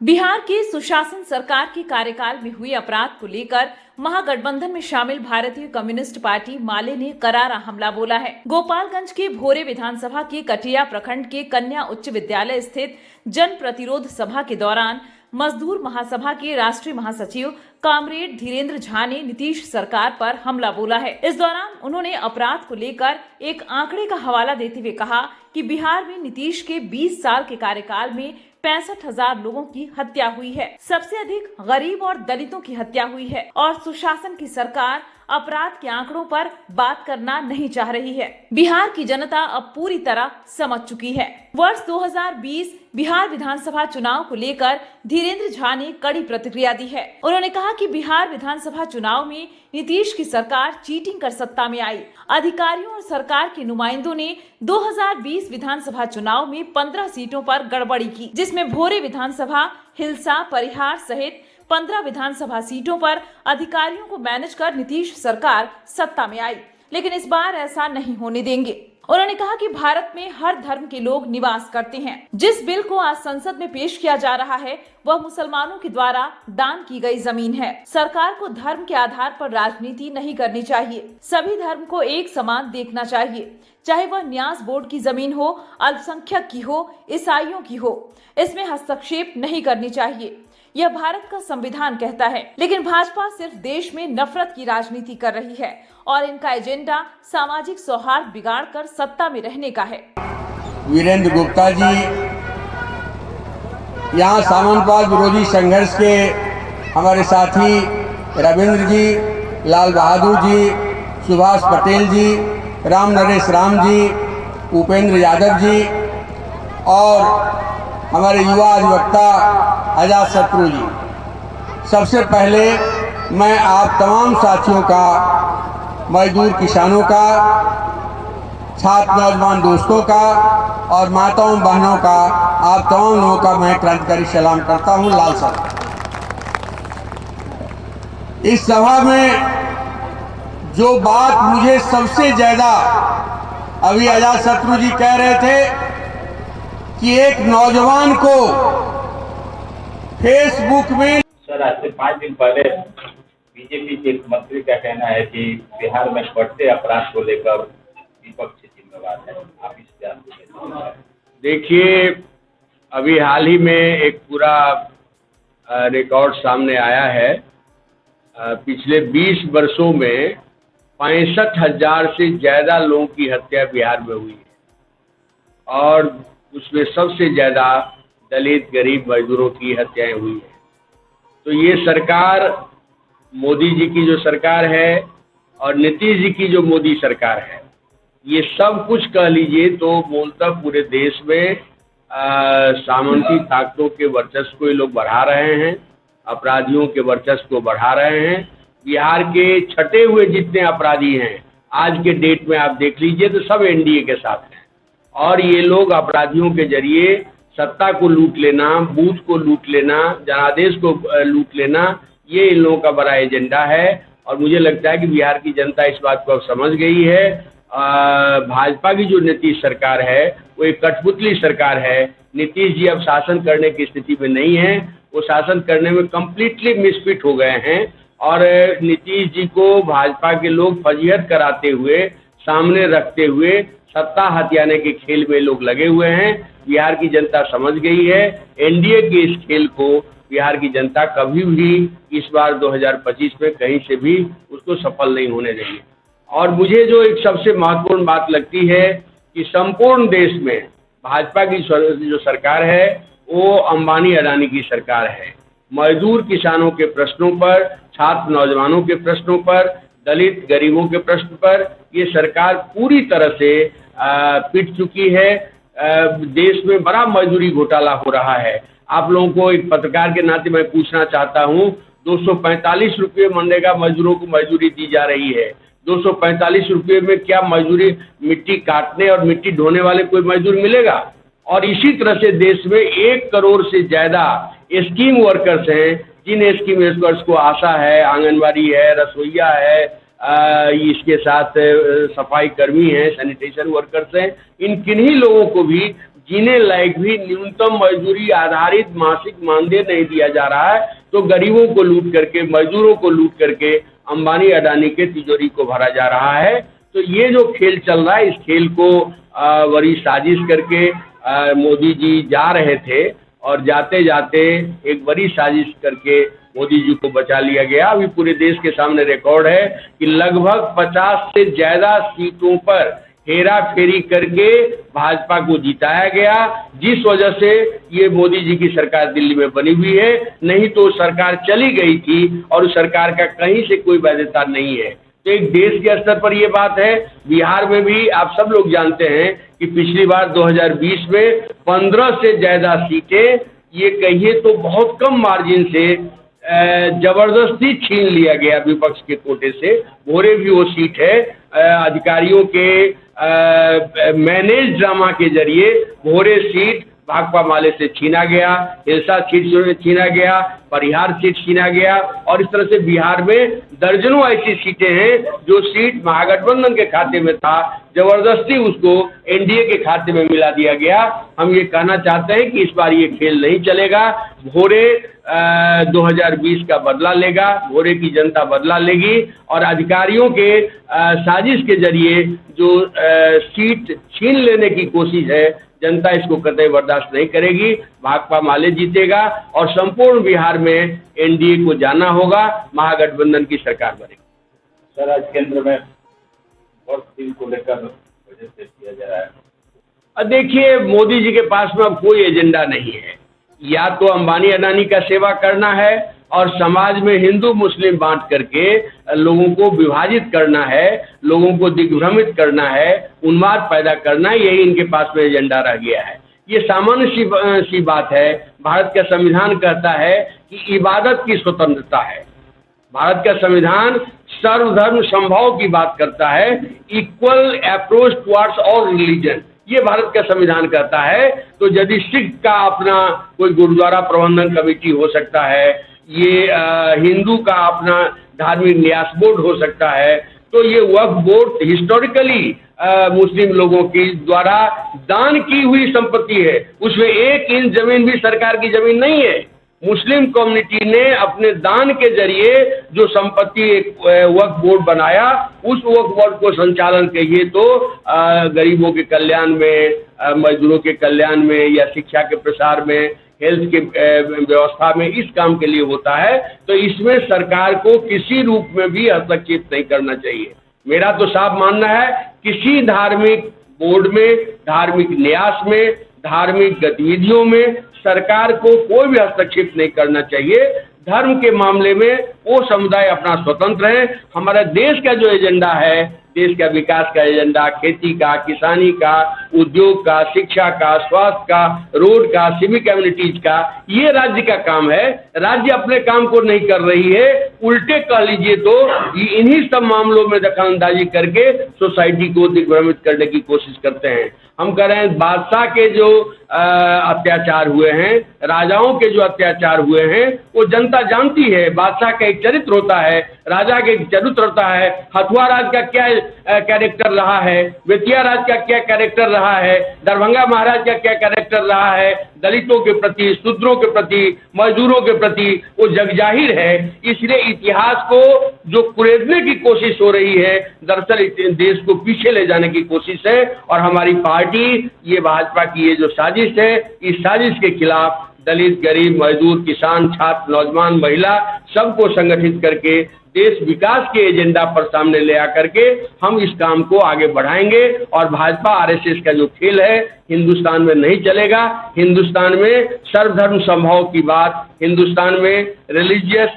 बिहार की सुशासन सरकार के कार्यकाल में हुए अपराध को लेकर महागठबंधन में शामिल भारतीय कम्युनिस्ट पार्टी माले ने करारा हमला बोला है। गोपालगंज के भोरे विधानसभा के कटिया प्रखंड के कन्या उच्च विद्यालय स्थित जन प्रतिरोध सभा के दौरान मजदूर महासभा के राष्ट्रीय महासचिव कामरेड धीरेन्द्र झा ने नीतीश सरकार पर हमला बोला है। इस दौरान उन्होंने अपराध को लेकर एक आंकड़े का हवाला देते हुए कहा कि बिहार में नीतीश के 20 साल के कार्यकाल में 65,000 लोगों की हत्या हुई है। सबसे अधिक गरीब और दलितों की हत्या हुई है और सुशासन की सरकार अपराध के आंकड़ों पर बात करना नहीं चाह रही है। बिहार की जनता अब पूरी तरह समझ चुकी है। वर्ष 2020 बिहार विधानसभा चुनाव को लेकर धीरेन्द्र झा ने कड़ी प्रतिक्रिया दी है। उन्होंने कहा कि बिहार विधानसभा चुनाव में नीतीश की सरकार चीटिंग कर सत्ता में आई। अधिकारियों और सरकार के नुमाइंदों ने 2020 विधानसभा चुनाव में 15 सीटों पर गड़बड़ी की, जिसमें भोरे विधानसभा, हिलसा, परिहार सहित 15 विधानसभा सीटों पर अधिकारियों को मैनेज कर नीतीश सरकार सत्ता में आई। लेकिन इस बार ऐसा नहीं होने देंगे। उन्होंने कहा कि भारत में हर धर्म के लोग निवास करते हैं। जिस बिल को आज संसद में पेश किया जा रहा है वह मुसलमानों के द्वारा दान की गई जमीन है। सरकार को धर्म के आधार पर राजनीति नहीं करनी चाहिए। सभी धर्म को एक समान देखना चाहिए, चाहे वह न्यास बोर्ड की जमीन हो, अल्पसंख्यक की हो, ईसाइयों की हो। इसमें हस्तक्षेप नहीं करनी चाहिए। यह भारत का संविधान कहता है। लेकिन भाजपा सिर्फ देश में नफरत की राजनीति कर रही है और इनका एजेंडा सामाजिक सौहार्द बिगाड़कर सत्ता में रहने का है। वीरेंद्र गुप्ता जी यहाँ सामंतवाद विरोधी संघर्ष के हमारे साथी रविंद्र जी, लाल बहादुर जी, सुभाष पटेल जी, राम नरेश राम जी, उपेंद्र यादव जी और हमारे युवा अधिवक्ता आजाद शत्रु जी। सबसे पहले मैं आप तमाम साथियों का, मजदूर किसानों का, छात्र नौजवान दोस्तों का और माताओं बहनों का, आप तमाम लोगों का मैं क्रांतिकारी सलाम करता हूं। लाल साहब, इस सभा में जो बात मुझे सबसे ज्यादा, अभी आजाद शत्रु जी कह रहे थे कि एक नौजवान को फेसबुक में, सर आज से 5 दिन पहले बीजेपी के एक मंत्री का कहना है कि बिहार में बढ़ते अपराध को लेकर विपक्ष जिम्मेवार है। आप इस पर देखिए, अभी हाल ही में एक पूरा रिकॉर्ड सामने आया है। पिछले 20 वर्षों में 65,000 से ज्यादा लोगों की हत्या बिहार में हुई है और उसमें सबसे ज्यादा दलित, गरीब, मजदूरों की हत्याएं हुई हैं। तो ये सरकार, मोदी जी की जो सरकार है और नीतीश जी की जो मोदी सरकार है, ये सब कुछ कह लीजिए तो मूलतः पूरे देश में सामंती ताकतों के वर्चस्व को ये लोग बढ़ा रहे हैं, अपराधियों के वर्चस्व को बढ़ा रहे हैं। बिहार के छटे हुए जितने अपराधी हैं आज के डेट में आप देख लीजिए तो सब एनडीए के साथ हैं और ये लोग अपराधियों के जरिए सत्ता को लूट लेना, बूथ को लूट लेना, जनादेश को लूट लेना, ये इन लोगों का बड़ा एजेंडा है। और मुझे लगता है कि बिहार की जनता इस बात को अब समझ गई है। भाजपा की जो नीतीश सरकार है वो एक कठपुतली सरकार है। नीतीश जी अब शासन करने की स्थिति में नहीं है, वो शासन करने में कम्प्लीटली मिसफिट हो गए हैं और नीतीश जी को भाजपा के लोग फजीहत कराते हुए, सामने रखते हुए सत्ता हथियाने के खेल में लोग लगे हुए हैं। बिहार की जनता समझ गई है। एनडीए के इस खेल को बिहार की जनता कभी भी इस बार 2025 में कहीं से भी उसको सफल नहीं होने देगी। और मुझे जो एक सबसे महत्वपूर्ण बात लगती है कि संपूर्ण देश में भाजपा की जो सरकार है वो अंबानी अडानी की सरकार है। मजदूर किसानों के प्रश्नों पर, छात्र नौजवानों के प्रश्नों पर, दलित गरीबों के प्रश्न पर ये सरकार पूरी तरह से पिट चुकी है। देश में बड़ा मजदूरी घोटाला हो रहा है। आप लोगों को एक पत्रकार के नाते मैं पूछना चाहता हूं, 245 रुपये मनरेगा मजदूरों को मजदूरी दी जा रही है। 245 रुपये में क्या मजदूरी, मिट्टी काटने और मिट्टी ढोने वाले कोई मजदूर मिलेगा? और इसी तरह से देश में 1 करोड़ से ज्यादा स्कीम वर्कर्स हैं, जिन स्कीम वर्कर्स को आशा है, आंगनबाड़ी है, रसोईया है, इसके साथ सफाई कर्मी हैं, सैनिटेशन वर्कर्स हैं। इन किन्हीं लोगों को भी जीने लायक भी न्यूनतम मजदूरी आधारित मासिक मानदेय नहीं दिया जा रहा है, तो गरीबों को लूट करके, मजदूरों को लूट करके अंबानी अडानी के तिजोरी को भरा जा रहा है। तो ये जो खेल चल रहा है, इस खेल को बड़ी साजिश करके मोदी जी जा रहे थे और जाते जाते एक बड़ी साजिश करके मोदी जी को बचा लिया गया। अभी पूरे देश के सामने रिकॉर्ड है कि लगभग 50 से ज्यादा सीटों पर हेरा फेरी करके भाजपा को जिताया गया, जिस वजह से ये मोदी जी की सरकार दिल्ली में बनी हुई है। नहीं तो सरकार चली गई थी और उस सरकार का कहीं से कोई वैधता नहीं है। तो एक देश के स्तर पर ये बात है। बिहार में भी आप सब लोग जानते हैं कि पिछली बार 2020 में 15 से ज्यादा सीटें, ये कहिए तो बहुत कम मार्जिन से जबरदस्ती छीन लिया गया विपक्ष के कोटे से। भोरे भी वो सीट है, अधिकारियों के मैनेज ड्रामा के जरिए भोरे सीट भाकपा माले से छीना गया, हिलसा सीट छीना गया, परिहार सीट छीना गया और इस तरह से बिहार में दर्जनों ऐसी सीटें हैं जो सीट महागठबंधन के खाते में था, जबरदस्ती उसको एनडीए के खाते में मिला दिया गया। हम ये कहना चाहते हैं कि इस बार ये खेल नहीं चलेगा। भोरे 2020 का बदला लेगा, भोरे की जनता बदला लेगी और अधिकारियों के साजिश के जरिए जो सीट छीन लेने की कोशिश है, जनता इसको कतई बर्दाश्त नहीं करेगी। भाकपा माले जीतेगा और संपूर्ण बिहार में एनडीए को जाना होगा, महागठबंधन की सरकार बनेगी। सर, आज केंद्र में वर्ष 3 को लेकर बजट पेश किया जा रहा है। देखिए, मोदी जी के पास में अब कोई एजेंडा नहीं है। या तो अंबानी अडानी का सेवा करना है और समाज में हिंदू मुस्लिम बांट करके लोगों को विभाजित करना है, लोगों को दिग्भ्रमित करना है, उन्माद पैदा करना है, यही इनके पास में एजेंडा रह गया है। ये सामान्य सी बात है। भारत का संविधान कहता है कि इबादत की स्वतंत्रता है। भारत का संविधान सर्वधर्म समभाव की बात करता है, equal approach towards all religion, ये भारत का संविधान कहता है। तो यदि सिख का अपना कोई गुरुद्वारा प्रबंधन कमेटी हो सकता है, ये हिंदू का अपना धार्मिक न्यास बोर्ड हो सकता है, तो ये वक्फ बोर्ड हिस्टोरिकली मुस्लिम लोगों के द्वारा दान की हुई संपत्ति है। उसमें 1 इंच जमीन भी सरकार की जमीन नहीं है। मुस्लिम कम्युनिटी ने अपने दान के जरिए जो संपत्ति एक वक्फ बोर्ड बनाया, उस वक्फ बोर्ड को संचालन कहिए तो गरीबों के कल्याण में, मजदूरों के कल्याण में या शिक्षा के प्रसार में, हेल्थ के व्यवस्था में, इस काम के लिए होता है। तो इसमें सरकार को किसी रूप में भी हस्तक्षेप नहीं करना चाहिए। मेरा तो साफ मानना है, किसी धार्मिक बोर्ड में, धार्मिक न्यास में, धार्मिक गतिविधियों में सरकार को कोई भी हस्तक्षेप नहीं करना चाहिए। धर्म के मामले में वो समुदाय अपना स्वतंत्र है। हमारा देश का जो एजेंडा है, देश का विकास का एजेंडा, खेती का, किसानी का, उद्योग का, शिक्षा का, स्वास्थ्य का, रोड का, सिविक कम्युनिटीज का, ये राज्य का काम है। राज्य अपने काम को नहीं कर रही है, उल्टे कह लीजिए तो इन्हीं सब मामलों में दखलंदाजी करके सोसाइटी को दिग्भ्रमित करने की कोशिश करते हैं। हम कह रहे हैं बादशाह के जो अत्याचार हुए हैं, राजाओं के जो अत्याचार हुए हैं, वो जनता जानती है। बादशाह का एक चरित्र होता है, राजा का एक चरित्र होता है। हथुआ राज का क्या कैरेक्टर रहा है, बेतिया राज का क्या कैरेक्टर रहा है, दरभंगा महाराज का क्या कैरेक्टर रहा है, दलितों के प्रति, शूद्रों के प्रति, मजदूरों के प्रति, वो जगजाहिर है। इसलिए इतिहास को जो कुरेदने की कोशिश हो रही है, दरअसल देश को पीछे ले जाने की कोशिश है। और हमारी पार्टी, ये भाजपा की ये जो साजिश है, इस साजिश के खिलाफ दलित, गरीब, मजदूर, किसान, छात्र, नौजवान, महिला, सबको संगठित करके देश विकास के एजेंडा पर सामने ले आकर के हम इस काम को आगे बढ़ाएंगे। और भाजपा आरएसएस का जो खेल है हिंदुस्तान में नहीं चलेगा। हिंदुस्तान में सर्वधर्म समभाव की बात, हिंदुस्तान में रिलीजियस